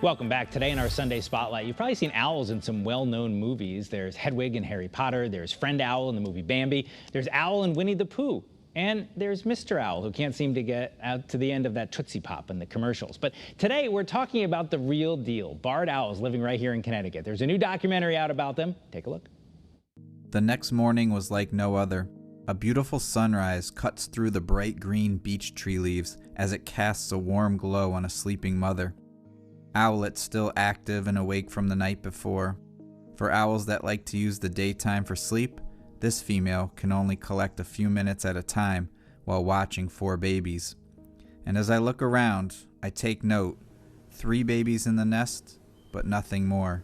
Welcome back. Today in our Sunday Spotlight, you've probably seen owls in some well-known movies. There's Hedwig in Harry Potter, there's Friend Owl in the movie Bambi, there's Owl in Winnie the Pooh, and there's Mr. Owl, who can't seem to get out to the end of that Tootsie Pop in the commercials. But today we're talking about the real deal, barred owls living right here in Connecticut. There's a new documentary out about them. Take a look. The next morning was like no other. A beautiful sunrise cuts through the bright green beech tree leaves as it casts a warm glow on a sleeping mother. Owlet still active and awake from the night before. For owls that like to use the daytime for sleep, this female can only collect a few minutes at a time while watching 4 babies. And as I look around, I take note, 3 babies in the nest, but nothing more.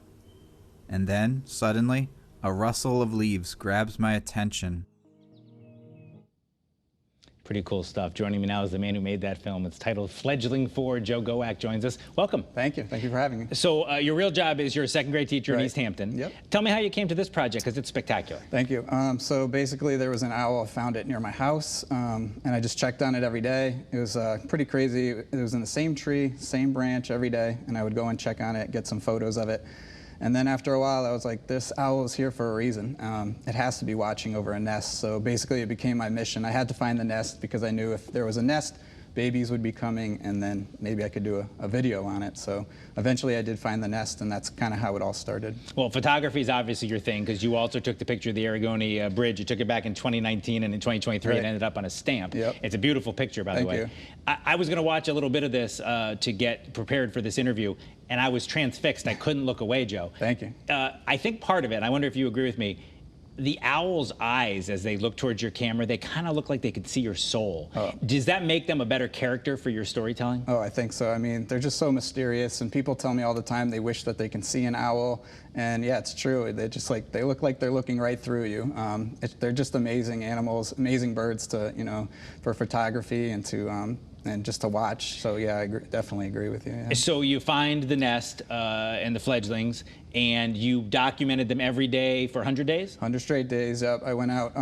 And then, suddenly, a rustle of leaves grabs my attention. Pretty cool stuff. Joining me now is the man who made that film. It's titled Fledgling 4. Joe Gowack joins us. Welcome. Thank you. Thank you for having me. So your real job is you're a second grade teacher in East Hampton. Yep. Tell me how you came to this project, because it's spectacular. Thank you. So basically there was an owl. I found it near my house, and I just checked on it every day. It was pretty crazy. It was in the same tree, same branch every day, and I would go and check on it, get some photos of it. And then after a while, I was like, this owl is here for a reason. It has to be watching over a nest. So basically, it became my mission. I had to find the nest because I knew if there was a nest, babies would be coming, and then maybe I could do a video on it. So eventually, I did find the nest, and that's kind of how it all started. Well, photography is obviously your thing, because you also took the picture of the Aragoni Bridge. You took it back in 2019, and in 2023, it ended up on a stamp. Yep. It's a beautiful picture, by the way. Thank you. I was going to watch a little bit of this to get prepared for this interview, and I was transfixed. I couldn't look away, Joe. Thank you. I think part of it, and I wonder if you agree with me, the owl's eyes, as they look towards your camera, they kind of look like they could see your soul. Oh. Does that make them a better character for your storytelling? Oh, I think so. I mean, they're just so mysterious, and people tell me all the time they wish that they can see an owl. And yeah, it's true. They just they look like they're looking right through you. They're just amazing animals, amazing birds to, for photography and to and just to watch. So yeah, I definitely agree with you. Yeah. So you find the nest and the fledglings, and you documented them every day for 100 days? 100 straight days, yep. I went out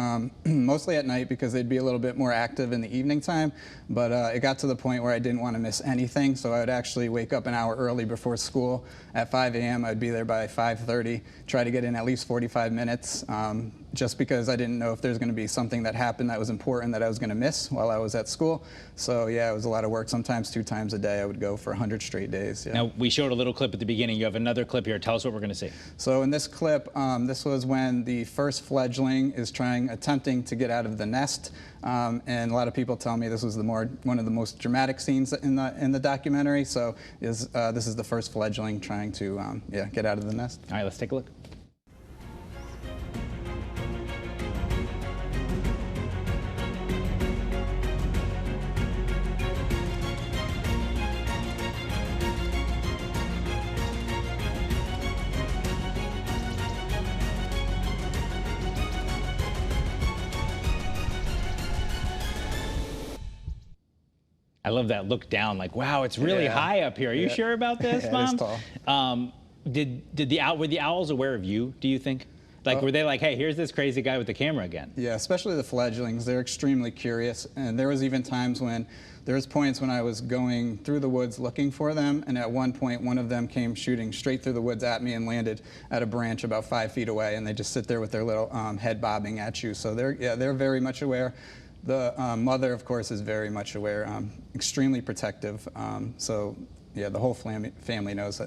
mostly at night because they'd be a little bit more active in the evening time, but it got to the point where I didn't want to miss anything, so I would actually wake up an hour early before school. At 5 a.m., I'd be there by 5:30, try to get in at least 45 minutes, just because I didn't know if there's going to be something that happened that was important that I was going to miss while I was at school. So yeah, it was a lot of work. Sometimes 2 times a day I would go for 100 straight days. Yeah. Now, we showed a little clip at the beginning. You have another clip here. Tell us what we're going to see. So in this clip, this was when the first fledgling is attempting to get out of the nest. And a lot of people tell me this was one of the most dramatic scenes in the documentary. So this is the first fledgling trying to get out of the nest. All right, let's take a look. I love that look down, like, wow, it's really high up here. Are you sure about this, Mom? It is tall. Were the owls aware of you, do you think? Like, were they like, hey, here's this crazy guy with the camera again? Yeah, especially the fledglings. They're extremely curious. And there was even times when, points when I was going through the woods looking for them, and at one point, one of them came shooting straight through the woods at me and landed at a branch about 5 feet away, and they just sit there with their little head bobbing at you. So they're very much aware. The mother, of course, is very much aware, extremely protective. So yeah, the whole family knows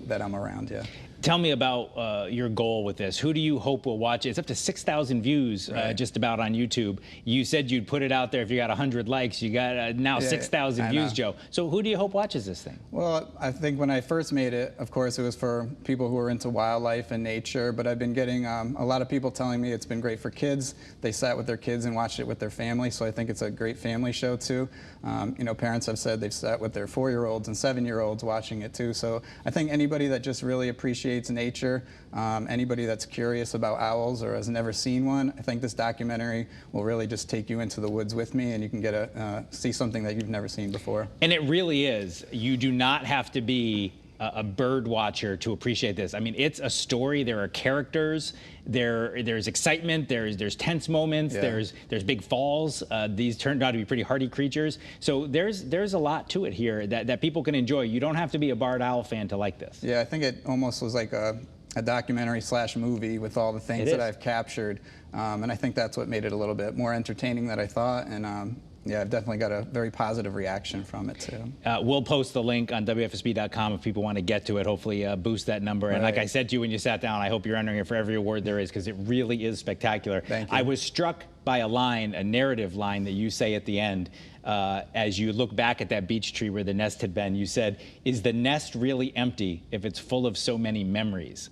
that I'm around, yeah. Tell me about your goal with this. Who do you hope will watch it? It's up to 6,000 views just about on YouTube. You said you'd put it out there if you got 100 likes. You got now 6,000 views, Joe. So who do you hope watches this thing? Well, I think when I first made it, of course, it was for people who are into wildlife and nature, but I've been getting a lot of people telling me it's been great for kids. They sat with their kids and watched it with their family, so I think it's a great family show, too. Parents have said they've sat with their 4-year-olds and 7-year-olds watching it, too. So I think anybody that just really appreciates nature, anybody that's curious about owls or has never seen one, I think this documentary will really just take you into the woods with me, and you can get see something that you've never seen before. And it really is. You do not have to be a bird watcher to appreciate this. I mean, it's a story. There are characters. There's excitement. There's tense moments. Yeah. There's big falls. These turned out to be pretty hardy creatures. So there's a lot to it here that people can enjoy. You don't have to be a barred owl fan to like this. Yeah, I think it almost was like a documentary / movie with all the things that I've captured. And I think that's what made it a little bit more entertaining than I thought. And yeah, I've definitely got a very positive reaction from it too. We'll post the link on WFSB.com if people want to get to it, hopefully boost that number. And like I said to you when you sat down, I hope you're entering it for every award there is, because it really is spectacular. Thank you. I was struck by a line, a narrative line that you say at the end. As you look back at that beech tree where the nest had been, you said, "Is the nest really empty if it's full of so many memories?"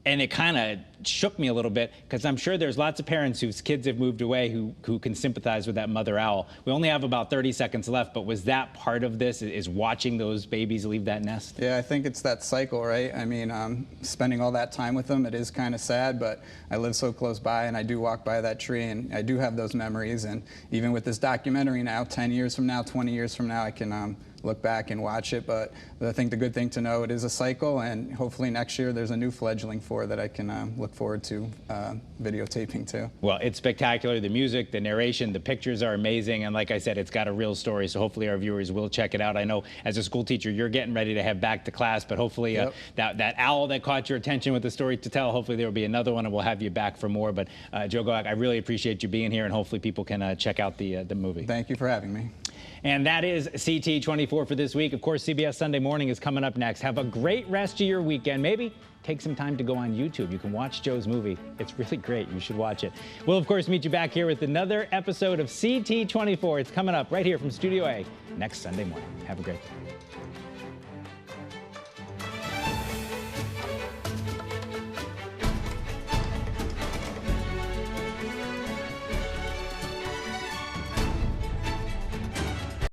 And it kind of shook me a little bit, because I'm sure there's lots of parents whose kids have moved away who can sympathize with that mother owl. We only have about 30 seconds left, but was that part of this, is watching those babies leave that nest? Yeah, I think it's that cycle, right? I mean, spending all that time with them, it is kind of sad, but I live so close by, and I do walk by that tree, and I do have those memories. And even with this documentary now, 10 years from now, 20 years from now, I can look back and watch it. But I think the good thing to know, it is a cycle, and hopefully next year there's a new fledgling for that I can look forward to videotaping too. Well, it's spectacular. The music, the narration, the pictures are amazing, and like I said, it's got a real story, so hopefully our viewers will check it out. I know as a school teacher you're getting ready to head back to class, but hopefully that owl that caught your attention with the story to tell, hopefully there will be another one and we'll have you back for more. But Joe Goak, I really appreciate you being here, and hopefully people can check out the movie. Thank you for having me. And that is CT24 for this week. Of course, CBS Sunday Morning is coming up next. Have a great rest of your weekend. Maybe take some time to go on YouTube. You can watch Joe's movie. It's really great. You should watch it. We'll, of course, meet you back here with another episode of CT24. It's coming up right here from Studio A next Sunday morning. Have a great day.